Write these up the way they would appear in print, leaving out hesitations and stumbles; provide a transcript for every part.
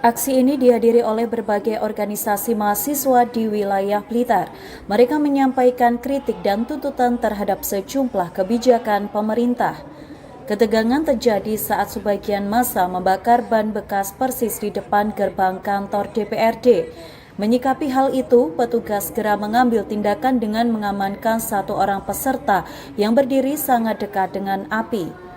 Aksi ini dihadiri oleh berbagai organisasi mahasiswa di wilayah Blitar. Mereka menyampaikan kritik dan tuntutan terhadap sejumlah kebijakan pemerintah. Ketegangan terjadi saat sebagian massa membakar ban bekas persis di depan gerbang kantor DPRD. Menyikapi hal itu, petugas segera mengambil tindakan dengan mengamankan satu orang peserta yang berdiri sangat dekat dengan api.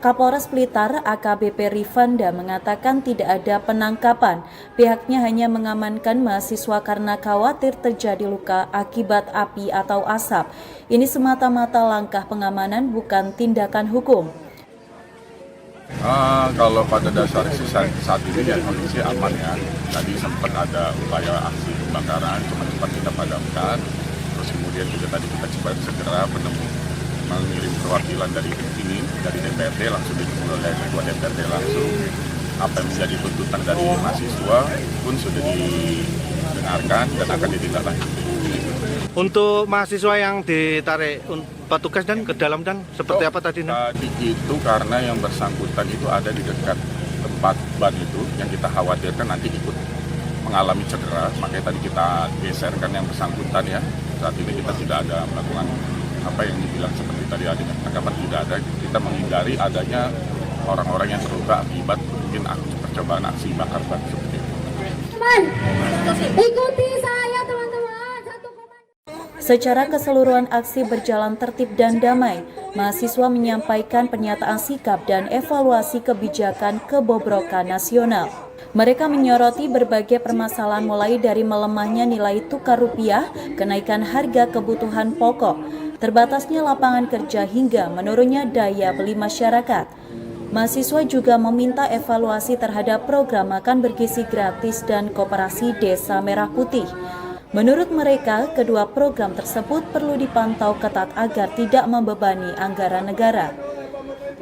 Kapolres Blitar AKBP Rifanda mengatakan tidak ada penangkapan. Pihaknya hanya mengamankan mahasiswa karena khawatir terjadi luka akibat api atau asap. Ini semata-mata langkah pengamanan, bukan tindakan hukum. Kalau pada dasarnya saat ini ya kondisi aman ya. Tadi sempat ada upaya aksi pembakaran, cepat kita padamkan. Terus kemudian juga tadi kita cepat segera mengirim perwakilan dari DPRD langsung ditemui oleh Ketua DPRD langsung. Apa yang menjadi tuntutan dari mahasiswa pun sudah didengarkan dan akan ditindaklanjuti. Untuk mahasiswa yang ditarik petugas dan ke dalam dan seperti apa tadi? Tadi itu karena yang bersangkutan itu ada di dekat tempat ban itu yang kita khawatirkan nanti ikut mengalami cedera, makanya tadi kita geserkan yang bersangkutan ya. Saat ini kita tidak ada melakukan apa yang dibilang seperti tadi ada tanggapan, tidak ada. Kita menghindari adanya orang-orang yang terluka akibat mungkin percobaan aksi bakar ban seperti itu. Ikuti saya teman-teman. Secara keseluruhan aksi berjalan tertib dan damai. Mahasiswa menyampaikan pernyataan sikap dan evaluasi kebijakan kebobrokan nasional. Mereka menyoroti berbagai permasalahan mulai dari melemahnya nilai tukar rupiah, kenaikan harga kebutuhan pokok, terbatasnya lapangan kerja hingga menurunnya daya beli masyarakat. Mahasiswa juga meminta evaluasi terhadap program makan bergizi gratis dan koperasi Desa Merah Putih. Menurut mereka, kedua program tersebut perlu dipantau ketat agar tidak membebani anggaran negara.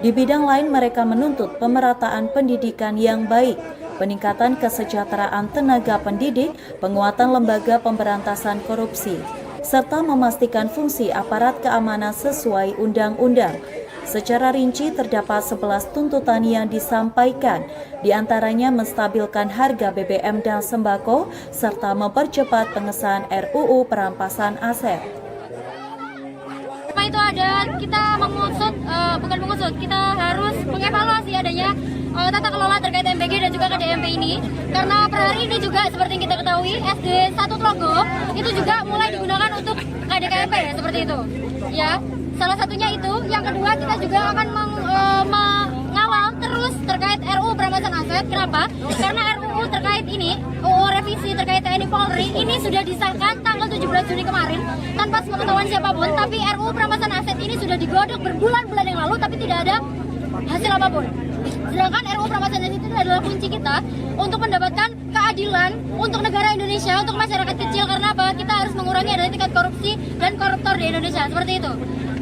Di bidang lain, mereka menuntut pemerataan pendidikan yang baik, peningkatan kesejahteraan tenaga pendidik, penguatan lembaga pemberantasan korupsi, serta memastikan fungsi aparat keamanan sesuai undang-undang. Secara rinci terdapat 11 tuntutan yang disampaikan, diantaranya menstabilkan harga BBM dan sembako, serta mempercepat pengesahan RUU perampasan aset. Itu ada, kita kita harus mengevaluasi adanya tata kelola terkait MBG dan juga KDMP ini, karena per hari ini juga seperti yang kita ketahui SD 1 Tlogo itu juga mulai digunakan untuk KDKMP ya, seperti itu ya. Salah satunya itu. Yang kedua, kita juga akan mengawal terus terkait RUU perampasan aset. Kenapa? Karena RUU terkait ini, UU revisi terkait TNI Polri ini sudah disahkan tanggal 17 Juni kemarin tanpa sepengetahuan siapapun, tapi RUU perampasan aset ini sudah digodok berbulan-bulan yang lalu tapi tidak ada hasil apapun. Sedangkan RUU perampasan aset itu adalah kunci kita untuk mendapatkan keadilan untuk negara Indonesia, untuk masyarakat kecil, karena apa? Kita harus mengurangi adanya tingkat korupsi dan koruptor di Indonesia, seperti itu.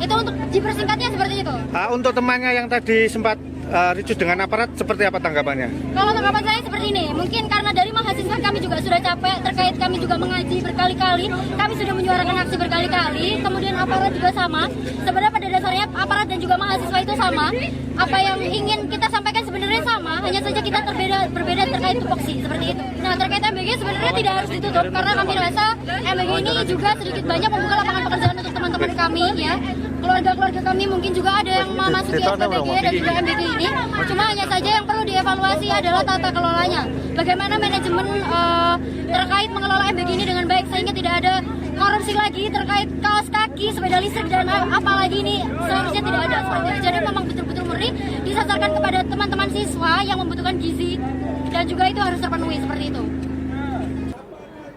Itu untuk dipersingkatnya seperti itu. Untuk temannya yang tadi sempat ricuh dengan aparat, seperti apa tanggapannya? Kalau tanggapan saya seperti ini, mungkin karena dari mahasiswa kami juga sudah capek, terkait kami juga mengaji berkali-kali, kami sudah menyuarakan aksi berkali-kali, kemudian aparat juga sama. Sebenarnya pada dasarnya aparat dan juga mahasiswa itu sama. Apa yang ingin kita sampaikan sebenarnya sama, hanya saja kita berbeda terkait tupoksi, seperti itu. Nah, terkait MBG sebenarnya tidak harus ditutup, karena kami rasa MBG ini juga sedikit banyak membuka lapangan pekerjaan untuk teman-teman kami ya. Keluarga-keluarga kami mungkin juga ada yang memasuki SPBG dan juga MBG ini. Cuma hanya saja yang perlu dievaluasi adalah tata kelolanya. Bagaimana manajemen terkait mengelola MBG ini dengan baik, sehingga tidak ada korupsi lagi terkait kaos kaki, sepeda listrik, dan apalagi ini seharusnya tidak ada seperti itu. Jadi memang betul-betul murni disasarkan kepada teman-teman siswa yang membutuhkan gizi, dan juga itu harus terpenuhi seperti itu.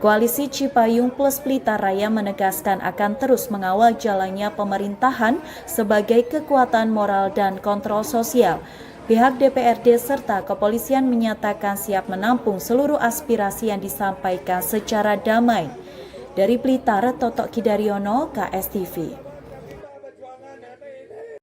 Koalisi Cipayung Plus Blitar Raya menegaskan akan terus mengawal jalannya pemerintahan sebagai kekuatan moral dan kontrol sosial. Pihak DPRD serta kepolisian menyatakan siap menampung seluruh aspirasi yang disampaikan secara damai. Dari Blitar, Totok Kidaryono, KSTV.